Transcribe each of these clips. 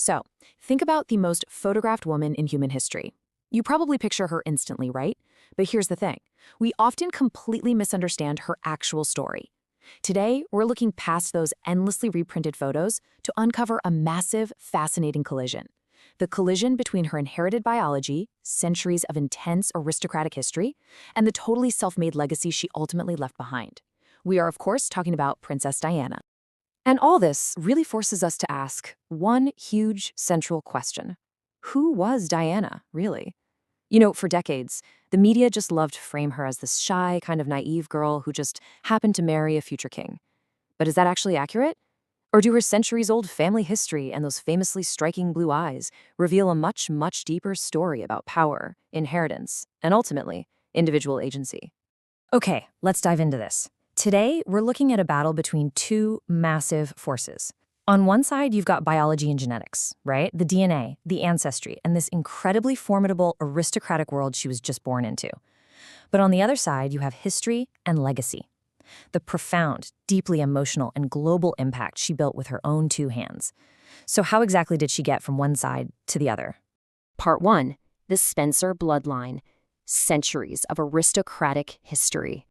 So, think about the most photographed woman in human history. You probably picture her instantly, right? But here's the thing. We often completely misunderstand her actual story. Today, we're looking past those endlessly reprinted photos to uncover a massive, fascinating collision. The collision between her inherited biology, centuries of intense aristocratic history, and the totally self-made legacy she ultimately left behind. We are, of course, talking about Princess Diana. And all this really forces us to ask one huge central question. Who was Diana, really? For decades, the media just loved to frame her as this shy, kind of naive girl who just happened to marry a future king. But is that actually accurate? Or do her centuries-old family history and those famously striking blue eyes reveal a much, much deeper story about power, inheritance, and ultimately, individual agency? Okay, let's dive into this. Today, we're looking at a battle between two massive forces. On one side, you've got biology and genetics, right? The DNA, the ancestry, and this incredibly formidable aristocratic world she was just born into. But on the other side, you have history and legacy. The profound, deeply emotional, and global impact she built with her own two hands. So how exactly did she get from one side to the other? Part 1. The Spencer Bloodline. Centuries of aristocratic history.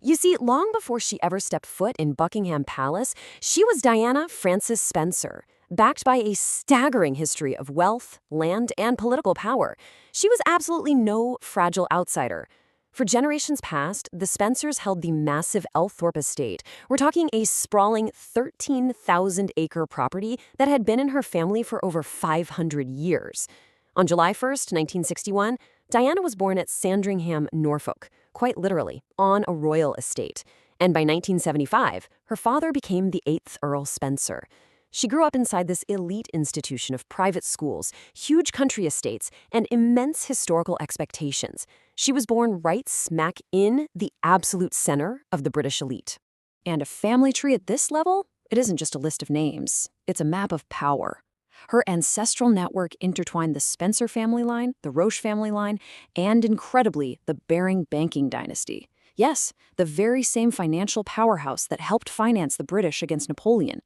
You see, long before she ever stepped foot in Buckingham Palace, she was Diana Frances Spencer, backed by a staggering history of wealth, land, and political power. She was absolutely no fragile outsider. For generations past, the Spencers held the massive Elthorpe estate. We're talking a sprawling 13,000-acre property that had been in her family for over 500 years. On July 1st, 1961, Diana was born at Sandringham, Norfolk, quite literally, on a royal estate. And by 1975, her father became the 8th Earl Spencer. She grew up inside this elite institution of private schools, huge country estates, and immense historical expectations. She was born right smack in the absolute center of the British elite. And a family tree at this level? It isn't just a list of names. It's a map of power. Her ancestral network intertwined the Spencer family line, the Roche family line, and, incredibly, the Baring banking dynasty. Yes, the very same financial powerhouse that helped finance the British against Napoleon.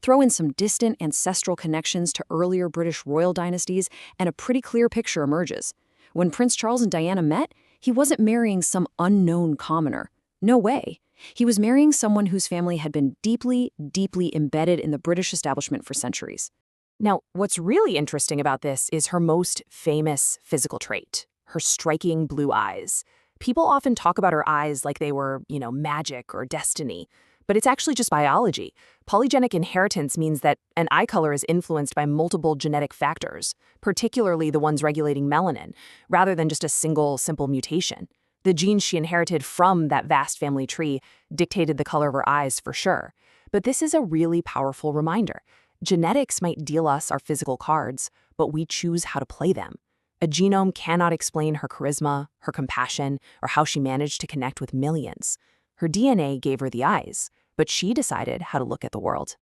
Throw in some distant ancestral connections to earlier British royal dynasties, and a pretty clear picture emerges. When Prince Charles and Diana met, he wasn't marrying some unknown commoner. No way. He was marrying someone whose family had been deeply, deeply embedded in the British establishment for centuries. Now, what's really interesting about this is her most famous physical trait, her striking blue eyes. People often talk about her eyes like they were, magic or destiny, but it's actually just biology. Polygenic inheritance means that an eye color is influenced by multiple genetic factors, particularly the ones regulating melanin, rather than just a single, simple mutation. The genes she inherited from that vast family tree dictated the color of her eyes for sure. But this is a really powerful reminder. Genetics might deal us our physical cards, but we choose how to play them. A genome cannot explain her charisma, her compassion, or how she managed to connect with millions. Her DNA gave her the eyes, but she decided how to look at the world.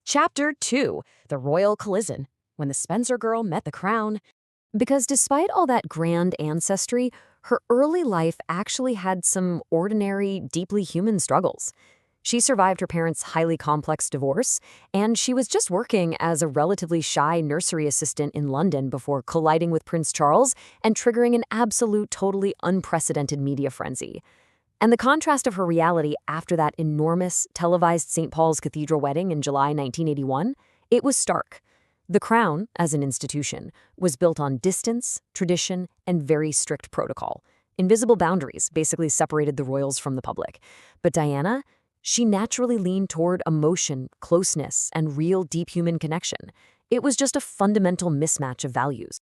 Chapter 2. The Royal Collision. When the Spencer girl met the crown. Because despite all that grand ancestry, her early life actually had some ordinary, deeply human struggles. She survived her parents' highly complex divorce, and she was just working as a relatively shy nursery assistant in London before colliding with Prince Charles and triggering an absolute, totally unprecedented media frenzy. And the contrast of her reality after that enormous, televised St. Paul's Cathedral wedding in July 1981, it was stark. The crown, as an institution, was built on distance, tradition, and very strict protocol. Invisible boundaries basically separated the royals from the public. But Diana, she naturally leaned toward emotion, closeness, and real deep human connection. It was just a fundamental mismatch of values.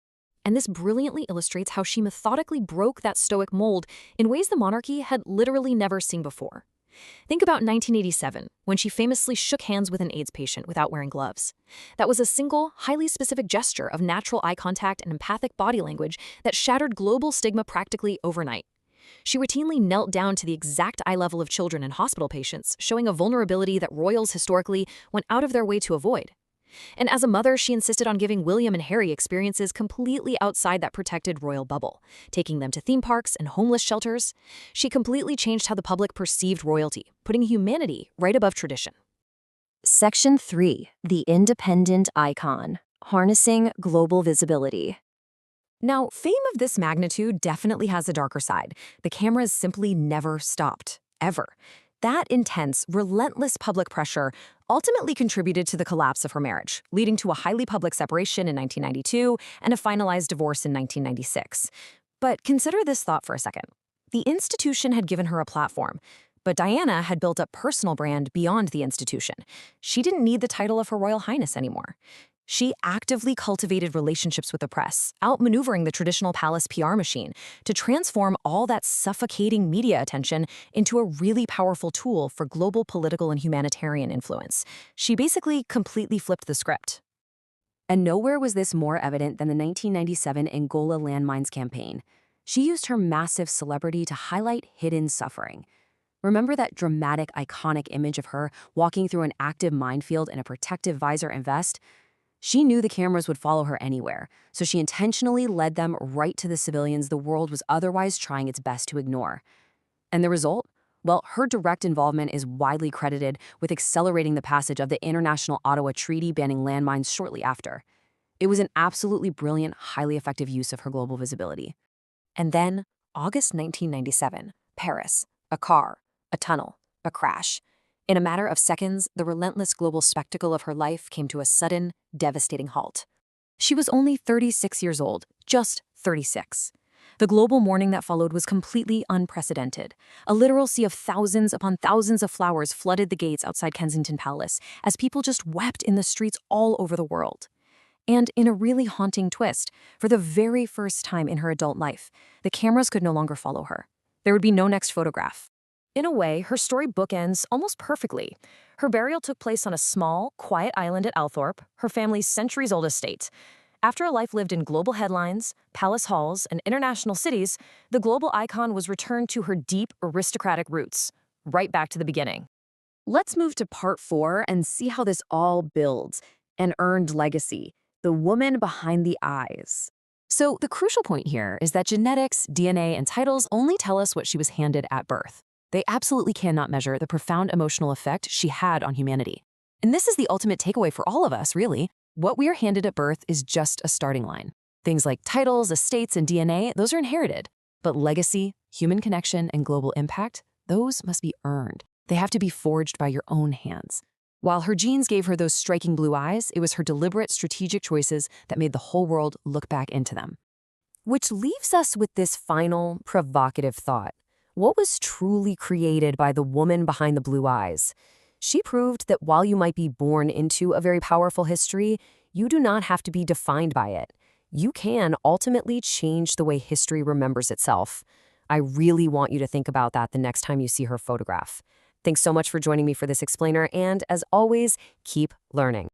And this brilliantly illustrates how she methodically broke that stoic mold in ways the monarchy had literally never seen before. Think about 1987, when she famously shook hands with an AIDS patient without wearing gloves. That was a single, highly specific gesture of natural eye contact and empathic body language that shattered global stigma practically overnight. She routinely knelt down to the exact eye level of children and hospital patients, showing a vulnerability that royals historically went out of their way to avoid. And as a mother, she insisted on giving William and Harry experiences completely outside that protected royal bubble, taking them to theme parks and homeless shelters. She completely changed how the public perceived royalty, putting humanity right above tradition. Section 3. The Independent Icon. harnessing global visibility. Now, fame of this magnitude definitely has a darker side. The cameras simply never stopped, ever. That intense, relentless public pressure ultimately contributed to the collapse of her marriage, leading to a highly public separation in 1992 and a finalized divorce in 1996. But consider this thought for a second. The institution had given her a platform, but Diana had built a personal brand beyond the institution. She didn't need the title of Her Royal Highness anymore. She actively cultivated relationships with the press, outmaneuvering the traditional palace PR machine to transform all that suffocating media attention into a really powerful tool for global political and humanitarian influence. She basically completely flipped the script. And nowhere was this more evident than the 1997 Angola landmines campaign. She used her massive celebrity to highlight hidden suffering. Remember that dramatic, iconic image of her walking through an active minefield in a protective visor and vest? She knew the cameras would follow her anywhere, so she intentionally led them right to the civilians the world was otherwise trying its best to ignore. And the result? Well, her direct involvement is widely credited with accelerating the passage of the International Ottawa Treaty banning landmines shortly after. It was an absolutely brilliant, highly effective use of her global visibility. And then, August 1997, Paris, a car, a tunnel, a crash. In a matter of seconds, the relentless global spectacle of her life came to a sudden, devastating halt. She was only 36 years old, just 36. The global mourning that followed was completely unprecedented. A literal sea of thousands upon thousands of flowers flooded the gates outside Kensington Palace as people just wept in the streets all over the world. And in a really haunting twist, for the very first time in her adult life, the cameras could no longer follow her. There would be no next photograph. In a way, her story bookends almost perfectly. Her burial took place on a small, quiet island at Althorpe, her family's centuries-old estate. After a life lived in global headlines, palace halls, and international cities, the global icon was returned to her deep, aristocratic roots, right back to the beginning. Let's move to part 4 and see how this all builds. An earned legacy, the woman behind the eyes. So the crucial point here is that genetics, DNA, and titles only tell us what she was handed at birth. They absolutely cannot measure the profound emotional effect she had on humanity. And this is the ultimate takeaway for all of us, really. What we are handed at birth is just a starting line. Things like titles, estates, and DNA, those are inherited. But legacy, human connection, and global impact, those must be earned. They have to be forged by your own hands. While her genes gave her those striking blue eyes, it was her deliberate, strategic choices that made the whole world look back into them. Which leaves us with this final, provocative thought. What was truly created by the woman behind the blue eyes? She proved that while you might be born into a very powerful history, you do not have to be defined by it. You can ultimately change the way history remembers itself. I really want you to think about that the next time you see her photograph. Thanks so much for joining me for this explainer, and as always, keep learning.